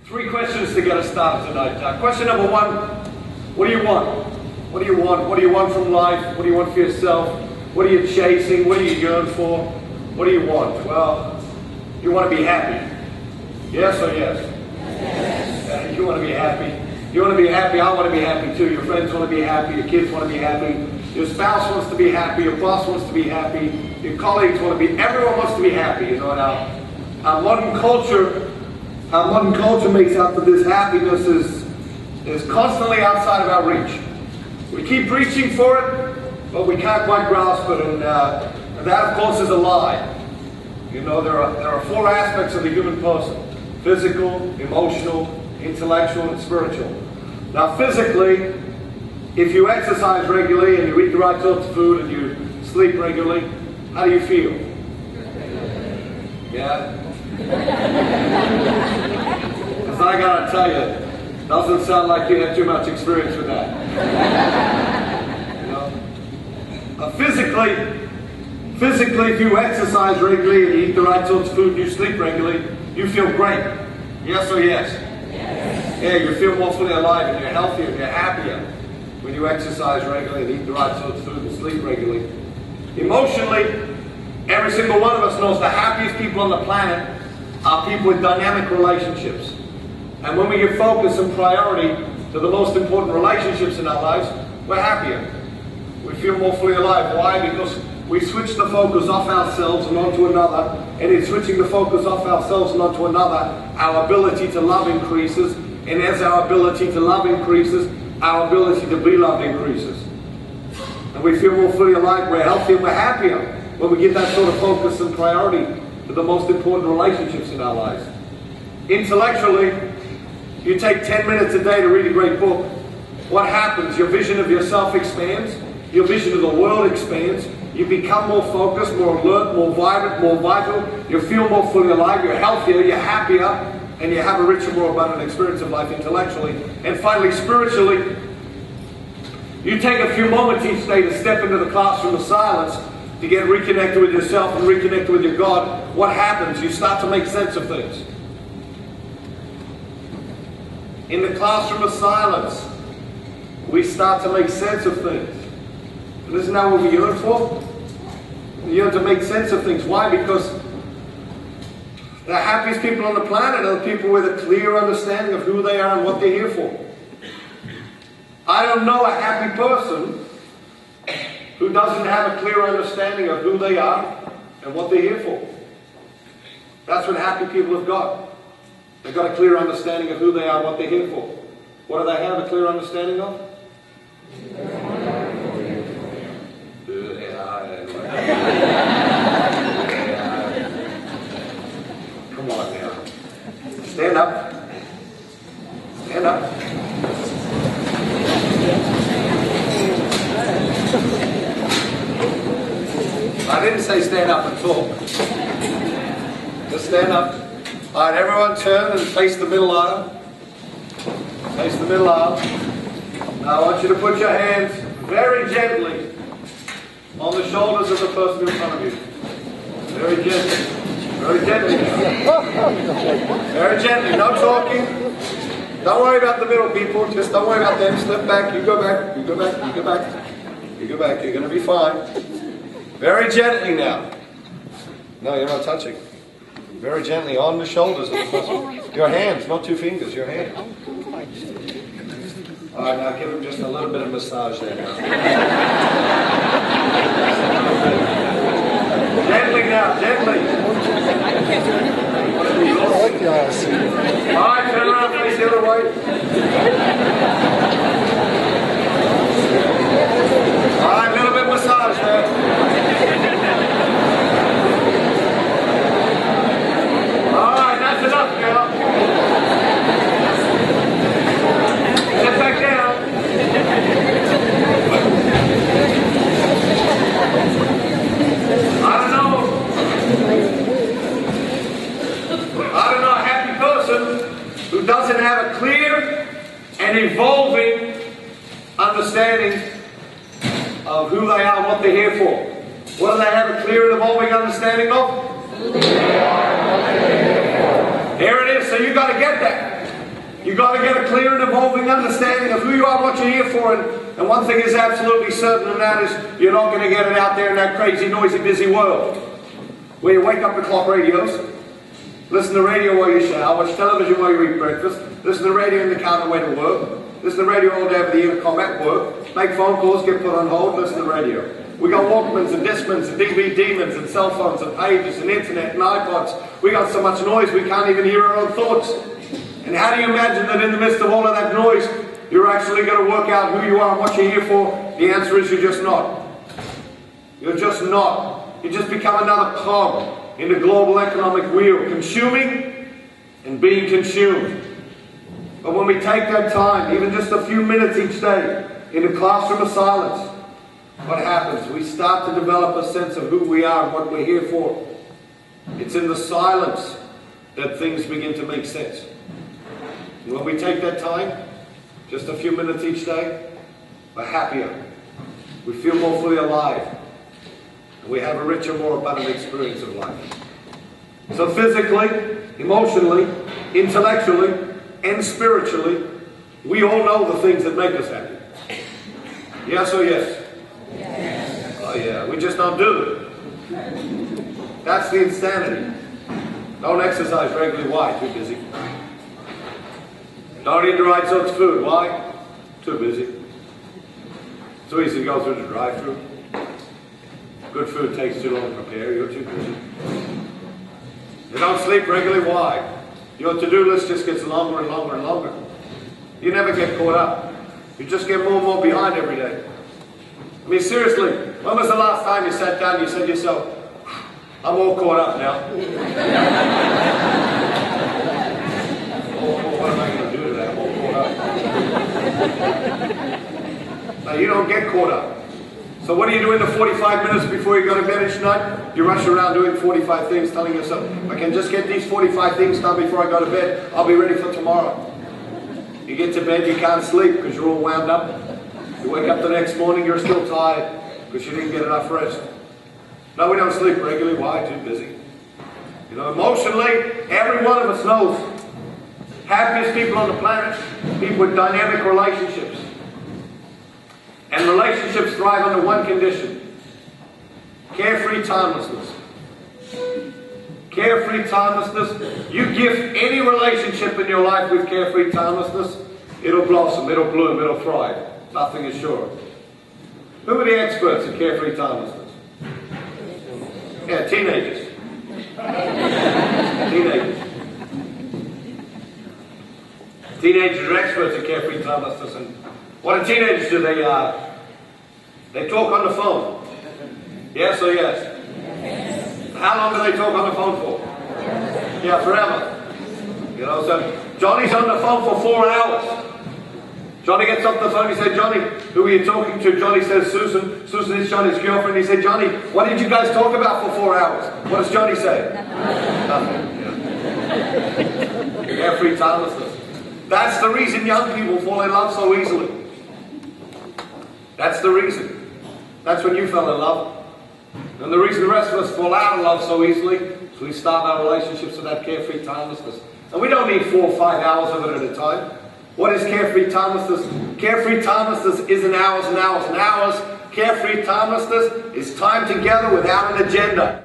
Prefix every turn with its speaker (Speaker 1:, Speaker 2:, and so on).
Speaker 1: Three questions to get us started tonight. Question number one, what do you want? What do you want? What do you want from life? What do you want for yourself? What are you chasing? What do you yearn for? What do you want? Well, you want to be happy. Yes or yes? Yes. You want to be happy. You want to be happy. I want to be happy too. Your friends want to be happy. Your kids want to be happy. Your spouse wants to be happy. Your boss wants to be happy. Your colleagues want to be. Everyone wants to be happy. You know, and our modern culture makes out that this happiness is constantly outside of our reach. We keep reaching for it, but we can't quite grasp it, and that, of course, is a lie. You know, there are four aspects of the human person: physical, emotional, intellectual, and spiritual. Now, physically, if you exercise regularly and you eat the right sorts of food and you sleep regularly, how do you feel? Yeah? Because I gotta tell you, doesn't sound like you have too much experience with that. You know? Physically, if you exercise regularly and you eat the right sorts of food and you sleep regularly, you feel great. Yes or yes? Yes. Yeah, you feel more fully alive and you're healthier and you're happier when you exercise regularly and eat the right sorts of food and sleep regularly. Emotionally, every single one of us knows the happiest people on the planet are people with dynamic relationships. And when we give focus and priority to the most important relationships in our lives, we're happier. We feel more fully alive. Why? Because we switch the focus off ourselves and onto another, and in switching the focus off ourselves and onto another, our ability to love increases, and as our ability to love increases, our ability to be loved increases. And we feel more fully alive, we're healthier, we're happier when we give that sort of focus and priority to the most important relationships in our lives. Intellectually, you take 10 minutes a day to read a great book. What happens? Your vision of yourself expands, your vision of the world expands, you become more focused, more alert, more vibrant, more vital, you feel more fully alive, you're healthier, you're happier, and you have a richer, more abundant experience of life intellectually. And finally, spiritually, you take a few moments each day to step into the classroom of silence to get reconnected with yourself and reconnected with your God. What happens? You start to make sense of things. In the classroom of silence, we start to make sense of things. And isn't that what we yearn for? We yearn to make sense of things. Why? Because the happiest people on the planet are the people with a clear understanding of who they are and what they're here for. I don't know a happy person who doesn't have a clear understanding of who they are and what they're here for. That's what happy people have got. They've got a clear understanding of who they are and what they're here for. What do they have a clear understanding of? Come on now. Stand up. Stand up. I didn't say stand up and talk. Just stand up. All right, everyone turn and face the middle aisle. Face the middle aisle. Now I want you to put your hands very gently on the shoulders of the person in front of you. Very gently. Very gently now. Very gently. No talking. Don't worry about the middle people. Just don't worry about them. Step back. You go back. You go back. You go back. You go back. You're going to be fine. Very gently now. No, you're not touching. Very gently on the shoulders of the person. Your hands, not two fingers. Your hands. All right, now give him just a little bit of massage there now. Gently now, gently.
Speaker 2: I like the eyes.
Speaker 1: All right, turn around, face the other way. All right, a little bit of massage there. All right, that's enough, girl. Sit back down. I don't know a happy person who doesn't have a clear and evolving understanding of who they are and what they're here for. What do they have a clear and evolving understanding of? Who they are and what they're here for. Here it is, so you've got to get that. You've got to get a clear and evolving understanding of who you are, what you're here for, and one thing is absolutely certain, and that is you're not going to get it out there in that crazy, noisy, busy world. Where you wake up to clock radios, listen to radio while you shower, watch television while you eat breakfast, listen to radio in the car on the way to work, listen to radio all day over the intercom at work, make phone calls, get put on hold, listen to radio. We got Walkmans and Discmans and DVD-mans and cell phones and pages and internet and iPods. We got so much noise we can't even hear our own thoughts. And how do you imagine that in the midst of all of that noise, you're actually going to work out who you are and what you're here for? The answer is you're just not. You're just not. You just become another cog in the global economic wheel, consuming and being consumed. But when we take that time, even just a few minutes each day, in a classroom of silence, what happens? We start to develop a sense of who we are and what we're here for. It's in the silence that things begin to make sense. And when we take that time, just a few minutes each day, we're happier. We feel more fully alive. And we have a richer, more abundant experience of life. So physically, emotionally, intellectually, and spiritually, we all know the things that make us happy. Yes or yes? Yes. Oh yeah, we just don't do it. That's the insanity. Don't exercise regularly. Why? Too busy. Don't eat the right sorts of food. Why? Too busy. Too easy to go through the drive-thru. Good food takes too long to prepare. You're too busy. You don't sleep regularly. Why? Your to-do list just gets longer and longer and longer. You never get caught up. You just get more and more behind every day. I mean, seriously, when was the last time you sat down and you said to yourself, I'm all caught up now. What am I going to do today? I'm all caught up. No, you don't get caught up. So what do you do in the 45 minutes before you go to bed each night? You rush around doing 45 things, telling yourself, if I can just get these 45 things done before I go to bed, I'll be ready for tomorrow. You get to bed, you can't sleep because you're all wound up. You wake up the next morning, you're still tired because you didn't get enough rest. No, we don't sleep regularly. Why? Too busy. You know, emotionally, every one of us knows happiest people on the planet, people with dynamic relationships. And relationships thrive under one condition: carefree timelessness. Carefree timelessness. You gift any relationship in your life with carefree timelessness, it'll blossom, it'll bloom, it'll thrive. Nothing is sure. Who are the experts in carefree timelessness? Yeah, teenagers. Teenagers. Teenagers are experts in carefree timelessness. And what do teenagers do? They talk on the phone. Yes or yes? How long do they talk on the phone for? Yeah, forever. You know, so Johnny's on the phone for 4 hours. Johnny gets off the phone, he said, Johnny, who are you talking to? Johnny says, Susan. Susan is Johnny's girlfriend. He said, Johnny, what did you guys talk about for 4 hours? What does Johnny say? Nothing. Yeah. Carefree timelessness. That's the reason young people fall in love so easily. That's the reason. That's when you fell in love. And the reason the rest of us fall out of love so easily is we start our relationships with that carefree timelessness. And we don't need 4 or 5 hours of it at a time. What is carefree timelessness? Carefree timelessness isn't hours and hours and hours. Carefree timelessness is time together without an agenda.